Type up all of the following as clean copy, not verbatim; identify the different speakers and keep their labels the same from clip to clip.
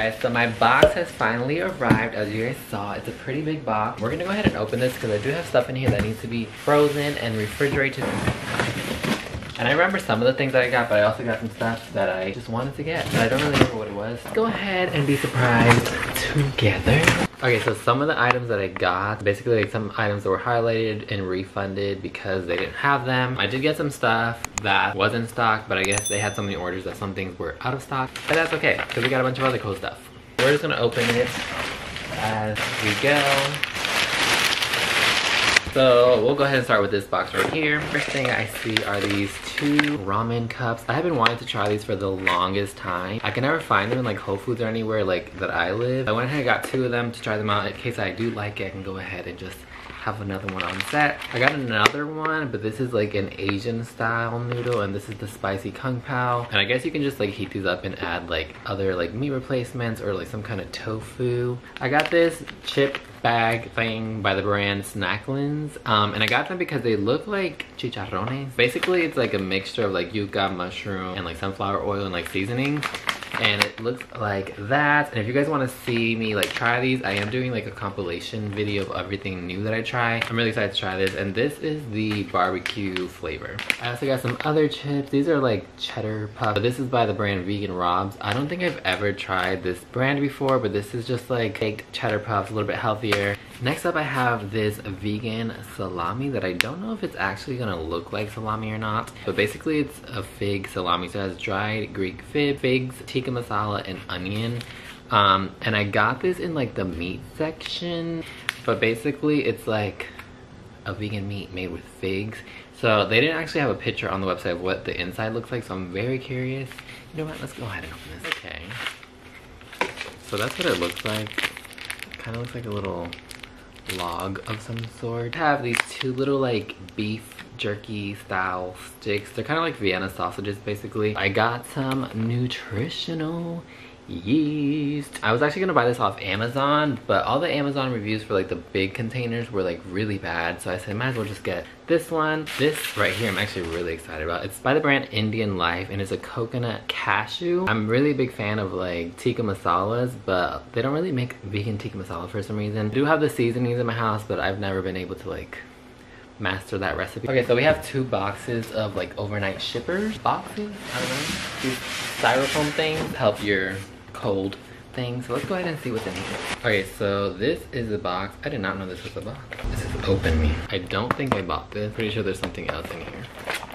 Speaker 1: guys, so my box has finally arrived. As you guys saw, it's a pretty big box. We're gonna go ahead and open this because I do have stuff in here that needs to be frozen and refrigerated. And I remember some of the things that I got, but I also got some stuff that I just wanted to get, but I don't really remember what it was. Let's go ahead and be surprised together. Okay, so some of the items that I got, basically like some items that were highlighted and refunded because they didn't have them. I did get some stuff that was in stock, but I guess they had so many orders that some things were out of stock. But that's okay, because we got a bunch of other cool stuff. We're just gonna open it as we go. So we'll go ahead and start with this box right here. First thing I see are these 2 ramen cups. I have been wanting to try these for the longest time. I can never find them in like Whole Foods or anywhere like that I live. I went ahead and got 2 of them to try them out. In case I do like it, I can go ahead and just have another one on set. I got another one, but this is like an Asian style noodle, and this is the spicy kung pao. And I guess you can just like heat these up and add like other like meat replacements or like some kind of tofu. I got this chip bag thing by the brand Snacklins, and I got them because they look like chicharrones. Basically it's like a mixture of like yuca, mushroom, and like sunflower oil and like seasoning, and it looks like that. And if you guys want to see me like try these, I am doing like a compilation video of everything new that I try. I'm really excited to try this, and this is the barbecue flavor. I also got some other chips. These are like cheddar puffs. This is by the brand Vegan Robs. I don't think I've ever tried this brand before, but this is just like baked cheddar puffs, a little bit healthier. Next up I have this vegan salami that I don't know if it's actually gonna look like salami or not, but basically it's a fig salami. So it has dried Greek figs, tikka masala, and onion. And I got this in like the meat section, but basically it's like a vegan meat made with figs. So they didn't actually have a picture on the website of what the inside looks like, so I'm very curious. You know what, let's go ahead and open this. Okay, so that's what it looks like. Kind of looks like a little log of some sort. I have these 2 little like beef jerky style sticks. They're kind of like Vienna sausages basically. I got some nutritional yeast. I was actually gonna buy this off Amazon, but all the Amazon reviews for like the big containers were like really bad, so I said might as well just get this one. This right here I'm actually really excited about. It's by the brand Indian Life, and it's a coconut cashew. I'm really a big fan of like tikka masalas, but they don't really make vegan tikka masala for some reason. I do have the seasonings in my house, but I've never been able to like master that recipe. Okay, so we have 2 boxes of like overnight shippers boxes. I don't know, these styrofoam things help your cold thing. So let's go ahead and see what's in here. Okay, so this is a box. I did not know this was a box. This is Open Me. I don't think I bought this. Pretty sure there's something else in here.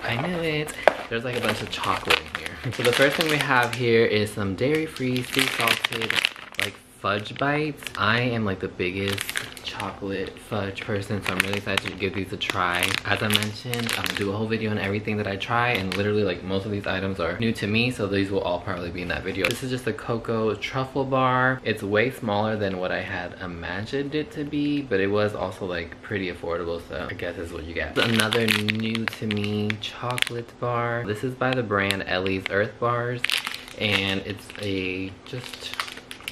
Speaker 1: I knew it. There's like a bunch of chocolate in here. So the first thing we have here is some dairy-free, sea salted, like Fudge Bites. I am like the biggest chocolate fudge person, so I'm really excited to give these a try. As I mentioned, I'll do a whole video on everything that I try, and literally like most of these items are new to me, so these will all probably be in that video. This is just a cocoa truffle bar. It's way smaller than what I had imagined it to be, but it was also like pretty affordable, so I guess this is what you get. Another new to me chocolate bar. This is by the brand Ellie's Earth Bars, and it's a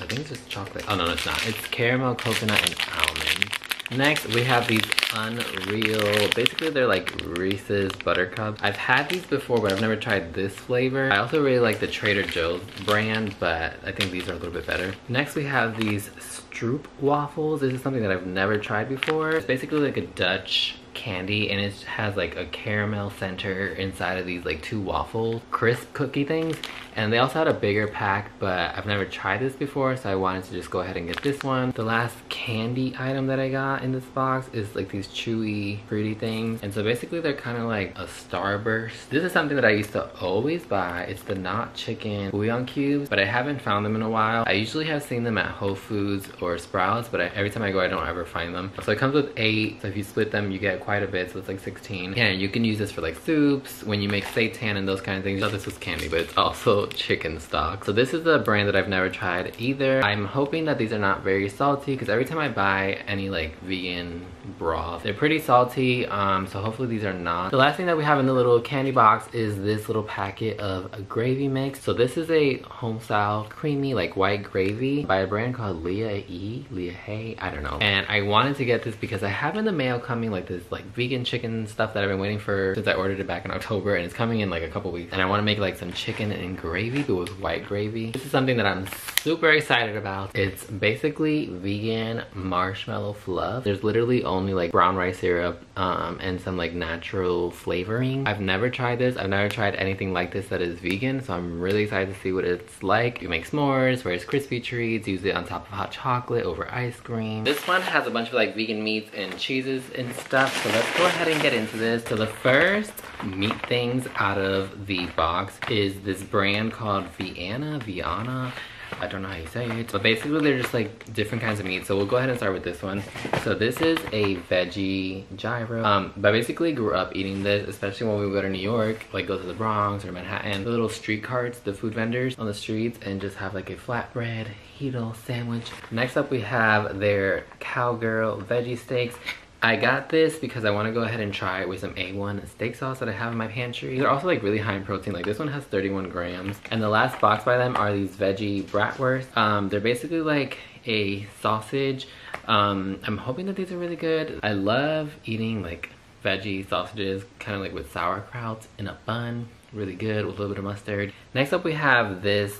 Speaker 1: I think it's just chocolate. Oh no, it's not. It's caramel, coconut, and almond. Next, we have these Unreal. Basically, they're like Reese's Buttercups. I've had these before, but I've never tried this flavor. I also really like the Trader Joe's brand, but I think these are a little bit better. Next, we have these Stroopwafels. This is something that I've never tried before. It's basically like a Dutch candy, and it has like a caramel center inside of these like 2 waffle crisp cookie things. And they also had a bigger pack, but I've never tried this before, so I wanted to just go ahead and get this one. The last candy item that I got in this box is like these chewy fruity things, and so basically they're kind of like a Starburst. This is something that I used to always buy. It's the not chicken bouillon cubes, but I haven't found them in a while. I usually have seen them at Whole Foods or Sprouts, but every time I go I don't ever find them. So it comes with 8, so if you split them you get quite a bit, so it's like 16. And you can use this for like soups, when you make seitan and those kind of things. I thought this was candy, but it's also chicken stock. So this is a brand that I've never tried either. I'm hoping that these are not very salty, because every time I buy any like vegan broth. They're pretty salty, so hopefully these are not. The last thing that we have in the little candy box is this little packet of a gravy mix. So this is a home style creamy like white gravy by a brand called Leah Hay, I don't know. And I wanted to get this because I have in the mail coming like this like vegan chicken stuff that I've been waiting for since I ordered it back in October, and it's coming in like a couple weeks. And I want to make like some chicken and gravy, but with white gravy. This is something that I'm super excited about. It's basically vegan marshmallow fluff. There's literally only like brown rice syrup and some like natural flavoring. I've never tried this. I've never tried anything like this that is vegan, so I'm really excited to see what it's like. You make s'mores, Rice Krispie treats, use it on top of hot chocolate over ice cream. This one has a bunch of like vegan meats and cheeses and stuff, so let's go ahead and get into this. So the first meat things out of the box is this brand called Viana. I don't know how you say it, but basically they're just like different kinds of meat. So we'll go ahead and start with this one. So this is a Veggie Gyro. But I basically grew up eating this, especially when we would go to New York, like go to the Bronx or Manhattan. The little street carts, the food vendors on the streets, and just have like a flatbread Hito sandwich. Next up we have their Cowgirl veggie steaks. I got this because I want to go ahead and try it with some A1 steak sauce that I have in my pantry. They're also like really high in protein. Like this one has 31 grams. And the last box by them are these veggie bratwurst. They're basically like a sausage. I'm hoping that these are really good. I love eating like veggie sausages, kind of like with sauerkraut in a bun. Really good with a little bit of mustard. Next up we have this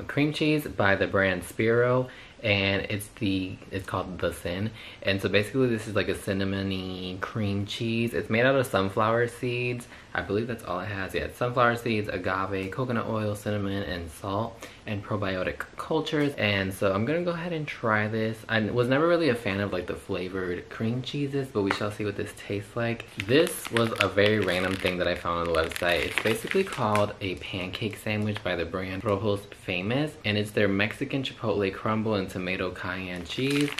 Speaker 1: cream cheese by the brand Spiro, and it's called The Sin. And so basically this is like a cinnamony cream cheese. It's made out of sunflower seeds. I believe that's all it has. Yeah, it's sunflower seeds, agave, coconut oil, cinnamon, and salt, and probiotic cultures. And so I'm gonna go ahead and try this. I was never really a fan of like the flavored cream cheeses, but we shall see what this tastes like. This was a very random thing that I found on the website. It's basically called a pancake sandwich by the brand Rojos Famous, and it's their Mexican chipotle crumble and tomato cayenne cheese.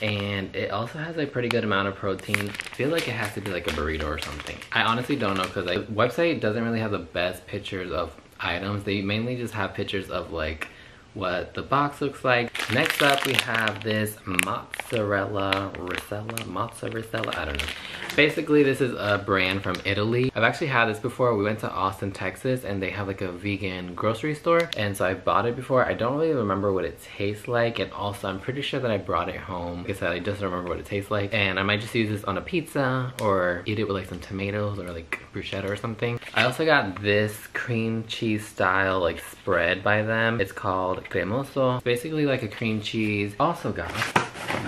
Speaker 1: And it also has a pretty good amount of protein. I feel like it has to be like a burrito or something. I honestly don't know, because the website doesn't really have the best pictures of items. They mainly just have pictures of like what the box looks like. Next up we have this mozzarella, I don't know. Basically this is a brand from Italy. I've actually had this before. We went to Austin, Texas, and they have like a vegan grocery store, and so I bought it before. I don't really remember what it tastes like, and also I'm pretty sure that I brought it home. Like I said, I just don't remember what it tastes like, and I might just use this on a pizza or eat it with like some tomatoes or like bruschetta or something. I also got this cream cheese style like spread by them. It's called cremoso. It's basically like a cream cheese. Also got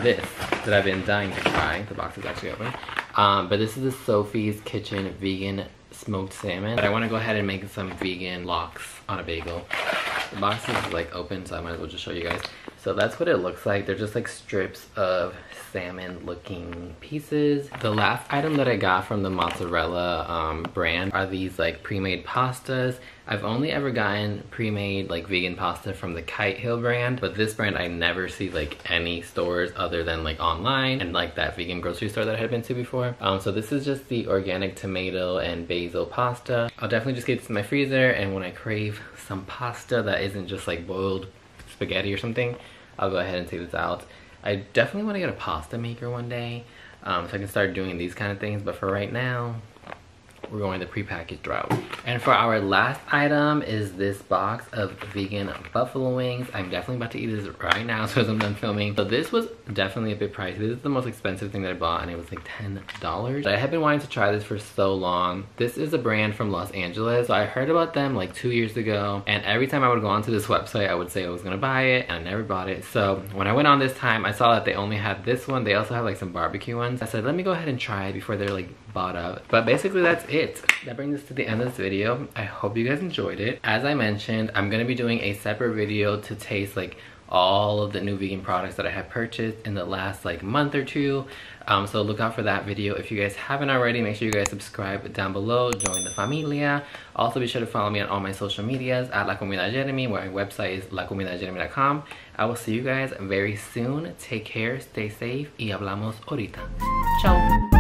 Speaker 1: this that I've been dying to try. The box is actually open. But this is the Sophie's Kitchen vegan smoked salmon. But I want to go ahead and make some vegan lox on a bagel. The box is like open, so I might as well just show you guys. So that's what it looks like. They're just like strips of salmon looking pieces. The last item that I got from the mozzarella brand are these like pre-made pastas. I've only ever gotten pre-made like vegan pasta from the Kite Hill brand, but this brand I never see like any stores other than like online and like that vegan grocery store that I had been to before. So this is just the organic tomato and basil pasta. I'll definitely just get this in my freezer, and when I crave some pasta that isn't just like boiled spaghetti or something, I'll go ahead and take this out. I definitely want to get a pasta maker one day, so I can start doing these kind of things, but for right now, we're going the prepackaged route. And for our last item is this box of vegan buffalo wings. I'm definitely about to eat this right now as soon as I'm done filming. So this was definitely a bit pricey. This is the most expensive thing that I bought, and it was like $10. But I had been wanting to try this for so long. This is a brand from Los Angeles. So I heard about them like 2 years ago, and every time I would go onto this website, I would say I was gonna buy it, and I never bought it. So when I went on this time, I saw that they only had this one. They also have like some barbecue ones. I said, let me go ahead and try it before they're like bought up. But basically that's it. That brings us to the end of this video. I hope you guys enjoyed it. As I mentioned, I'm gonna be doing a separate video to taste like all of the new vegan products that I have purchased in the last like month or two. So look out for that video. If you guys haven't already, make sure you guys subscribe down below, join the familia. Also be sure to follow me on all my social medias at La Comida Jeremy, where my website is lacomidajeremy.com. I will see you guys very soon. Take care, stay safe, y hablamos ahorita. Ciao.